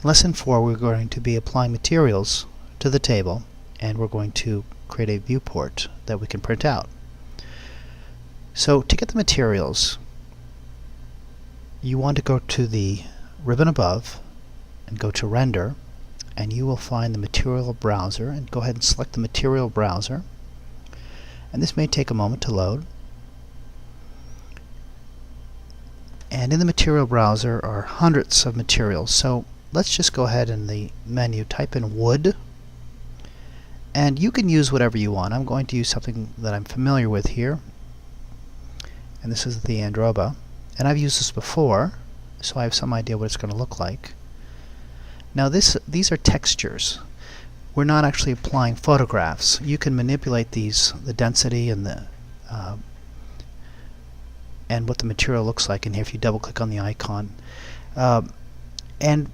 Lesson 4, we're going to be applying materials to the table, and we're going to create a viewport that we can print out. So to get the materials, you want to go to the ribbon above and go to Render, and you will find the Material Browser, and go ahead and select the Material Browser. And this may take a moment to load. And in the Material Browser are hundreds of materials. So let's just go ahead in the menu, type in wood, and you can use whatever you want. I'm going to use something that I'm familiar with here, and this is the Androba, and I've used this before, so I have some idea what it's going to look like. Now these are textures. We're not actually applying photographs. You can manipulate these, the density and the and what the material looks like in here if you double click on the icon. And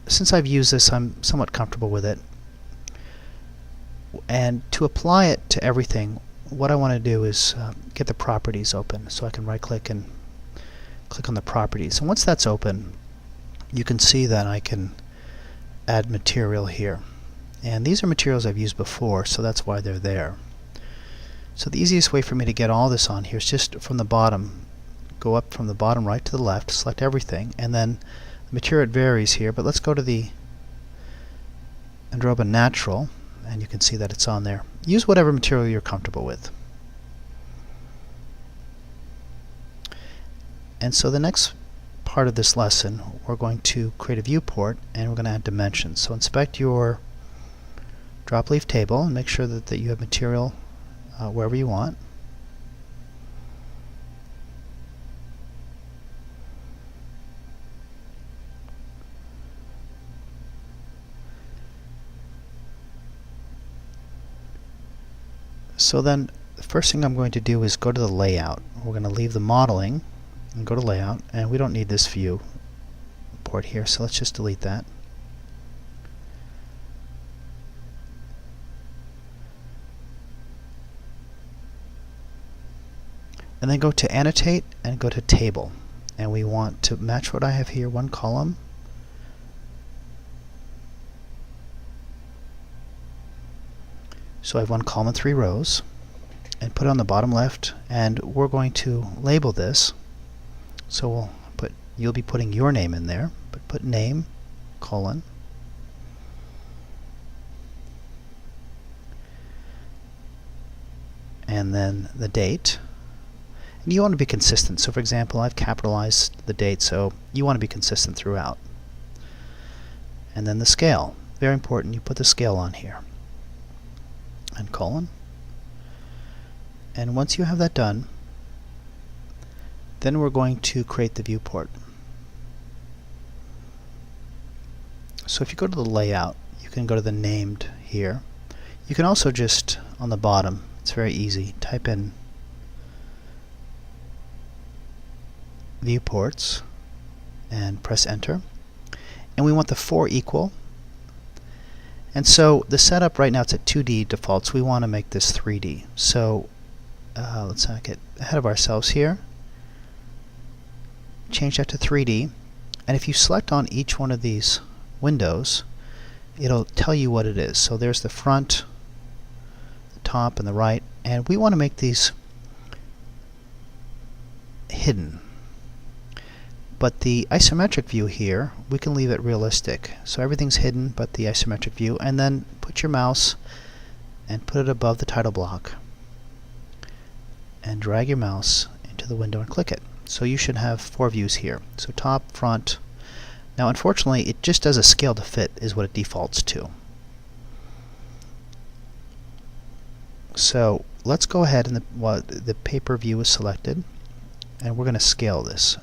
since I've used this, I'm somewhat comfortable with it. And to apply it to everything, what I want to do is get the properties open. So I can right click and click on the properties. And once that's open, you can see that I can add material here. And these are materials I've used before, so that's why they're there. So the easiest way for me to get all this on here is just from the bottom. Go up from the bottom right to the left, select everything, and then the material varies here, but let's go to the Androba Natural, and you can see that it's on there. Use whatever material you're comfortable with. And so the next part of this lesson, we're going to create a viewport, and we're going to add dimensions. So inspect your drop leaf table and make sure that you have material wherever you want. So then the first thing I'm going to do is go to the layout. We're going to leave the modeling and go to layout, and we don't need this view port here, so let's just delete that. And then go to Annotate and go to Table, and we want to match what I have here, one column. So I have one column and 3 rows, and put it on the bottom left, and we're going to label this. So you'll be putting your name in there, but put name, colon, and then the date. And you want to be consistent. So for example, I've capitalized the date, so you want to be consistent throughout. And then the scale. Very important, you put the scale on here. And colon. And once you have that done, then we're going to create the viewport. So if you go to the layout, you can go to the named here. You can also just, on the bottom, it's very easy, type in viewports and press enter. And we want the 4 equal. And so the setup right now, it's at 2D defaults. We want to make this 3D. So let's not get ahead of ourselves here. Change that to 3D. And if you select on each one of these windows, it'll tell you what it is. So there's the front, the top, and the right. And we want to make these hidden. But the isometric view here, we can leave it realistic. So everything's hidden but the isometric view. And then put your mouse and put it above the title block. And drag your mouse into the window and click it. So you should have 4 views here. So top, front. Now unfortunately, it just does a scale to fit is what it defaults to. So let's go ahead and the paper view is selected, and we're going to scale this.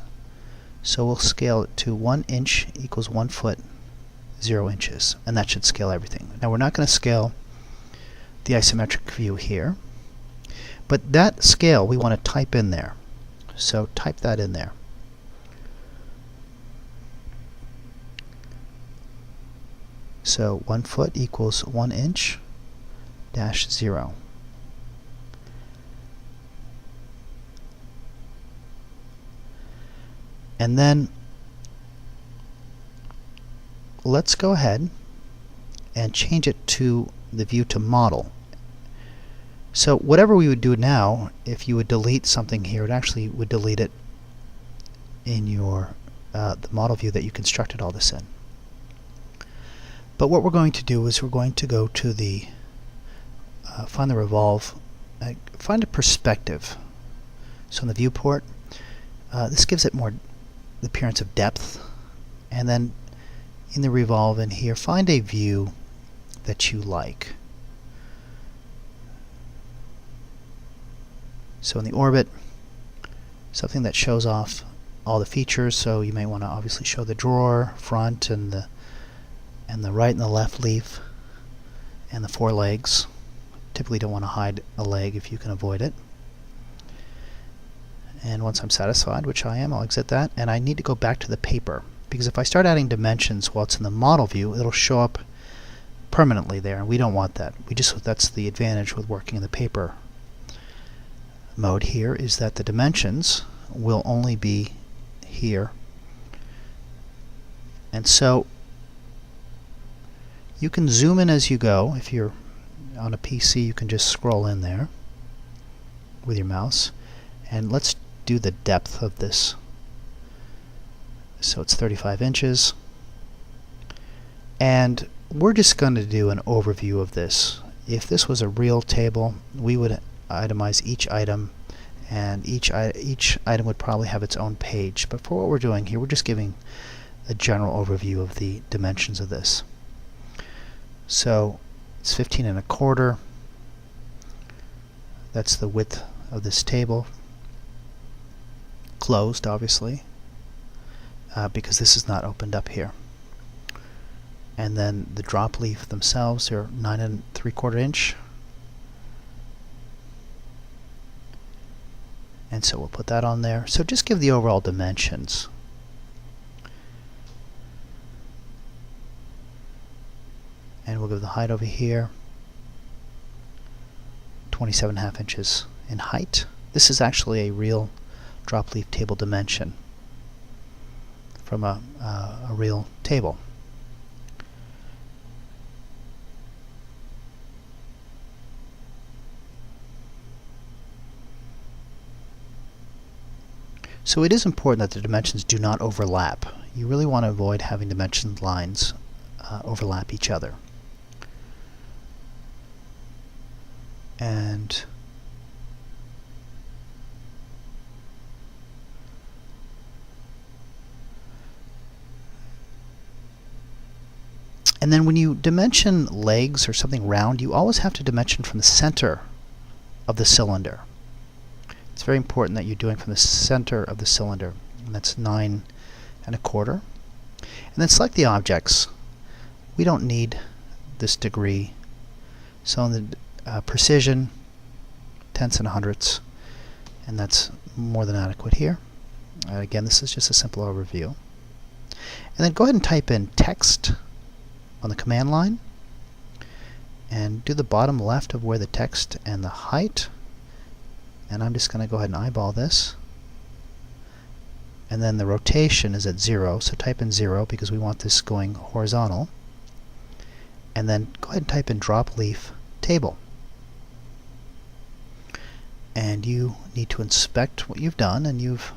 So we'll scale it to 1 inch equals 1 foot 0 inches, and that should scale everything. Now we're not going to scale the isometric view here, but that scale we want to type in there. So type that in there. So 1 foot equals 1 inch dash 0. And then let's go ahead and change it to the view to model. So whatever we would do now, if you would delete something here, it actually would delete it in your the model view that you constructed all this in. But what we're going to do is we're going to go to the find the revolve, find a perspective. So in the viewport, this gives it more the appearance of depth, and then in the revolve in here, find a view that you like. So in the orbit, something that shows off all the features, so you may want to obviously show the drawer, front, and the right and the left leaf, and the four legs. Typically don't want to hide a leg if you can avoid it. And once I'm satisfied, which I am, I'll exit that, and I need to go back to the paper, because if I start adding dimensions while it's in the model view, it'll show up permanently there, and we don't want that. That's the advantage with working in the paper mode here, is that the dimensions will only be here. And so you can zoom in as you go. If you're on a PC, you can just scroll in there with your mouse. And let's do the depth of this. So it's 35 inches. And we're just going to do an overview of this. If this was a real table, we would itemize each item, and each item would probably have its own page. But for what we're doing here, we're just giving a general overview of the dimensions of this. So it's 15 1/4. That's the width of this table. Closed, obviously, because this is not opened up here. And then the drop leaf themselves are 9 3/4 inch. And so we'll put that on there. So just give the overall dimensions. And we'll give the height over here 27 1/2 inches in height. This is actually a real drop leaf table dimension from a real table. So it is important that the dimensions do not overlap. You really want to avoid having dimension lines overlap each other. And then when you dimension legs or something round, you always have to dimension from the center of the cylinder. It's very important that you're doing from the center of the cylinder, and that's 9 1/4. And then select the objects. We don't need this degree. So in the precision, tenths and hundredths, and that's more than adequate here. Again, this is just a simple overview. And then go ahead and type in text on the command line, and do the bottom left of where the text and the height. And I'm just going to go ahead and eyeball this. And then the rotation is at 0, so type in 0 because we want this going horizontal. And then go ahead and type in drop leaf table. And you need to inspect what you've done, and you've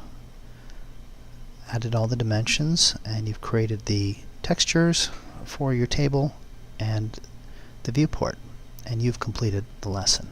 added all the dimensions, and you've created the textures for your table and the viewport, and you've completed the lesson.